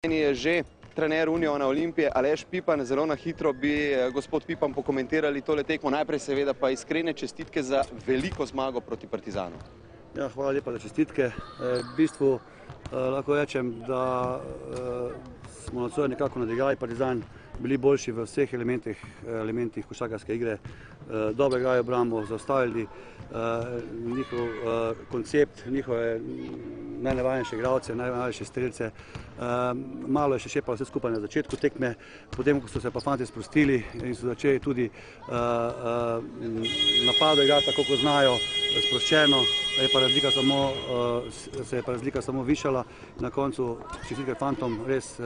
Je že trener Uniona Olimpije Aleš Pipan. Zelo na hitro bi gospod Pipan pokomentirali tole tekmo. Najprej seveda pa iskrene čestitke za veliko zmago proti Partizanu. Ja, hvala lepa za čestitke. V bistvu lahko rečem, da smo nocoj nekako nadigrali Partizan, bili boljši v vseh elementih košarkarske igre. Dobro igrajo obrambo, zaustavili njihov koncept, njihove najnevarnejše igralce, najnevarnejše strelce. Malo je še šepalo vse skupaj na začetku tekme, potem ko so se pa fantje sprostili in so začeli tudi napado igrati tako, kot znajo, sproščeno, se je pa razlika samo višala. Na koncu čestitke fantom, res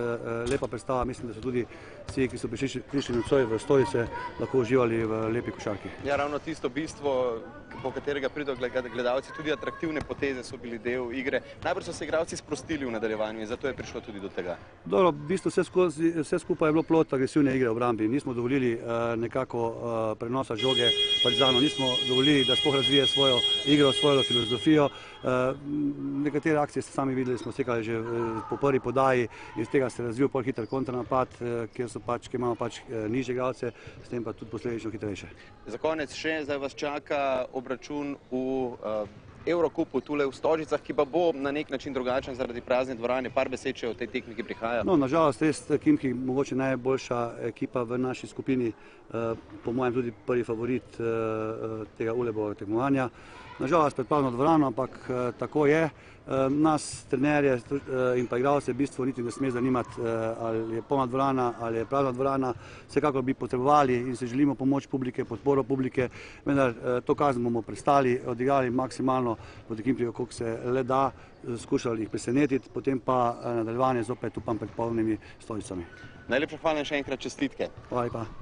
lepa predstava. Mislim, da so tudi vsi, ki so prišli nocoj v stolice, lahko uživali v lepi košarki. Ja, ravno tisto bistvo, po katerega pridejo gledalci, tudi atraktivne poteze so bili del igre. Najbrž so se igralci sprostili v nadaljevanju in zato je prišlo tudi do tega. Dobro, v bistvu vse skupaj je bilo plod agresivne igre v obrambi. Nismo dovolili nekako prenosa žoge Partizanu, nismo dovolili, da sploh razvije svojo igro, svojo filozofijo. Nekatere akcije ste sami videli, smo sekali že po prvi podaji, iz tega se je razvil pol hiter kontranapad, kjer imamo nižje igralce, s tem pa tudi posledično hitrejše. Za konec še, zdaj vas čaka obračun v Evrokupu tule v Stožicah, ki pa bo na nek način drugačen zaradi prazne dvorane. Par besed še o tej tekmi, ki prihaja. No, nažalost, res Khimki mogoče najboljša ekipa v naši skupini, po mojem tudi prvi favorit tega Ulebovega tekmovanja. Nažalost pred prazno dvorano, ampak tako je. Nas, trenerje in pa igralce, v bistvu niti ne sme zanimati, ali je polna dvorana ali je prazna dvorana. Vsekakor bi potrebovali in se želimo pomoč publike, podporo publike, vendar to kazen bomo prestali, odigrali maksimalno proti Khimkiju, koliko se le da, skušali jih presenetiti, potem pa nadaljevanje zopet upam pred polnimi stolicami. Najlepša hvala in še enkrat čestitke. Hvala lepa.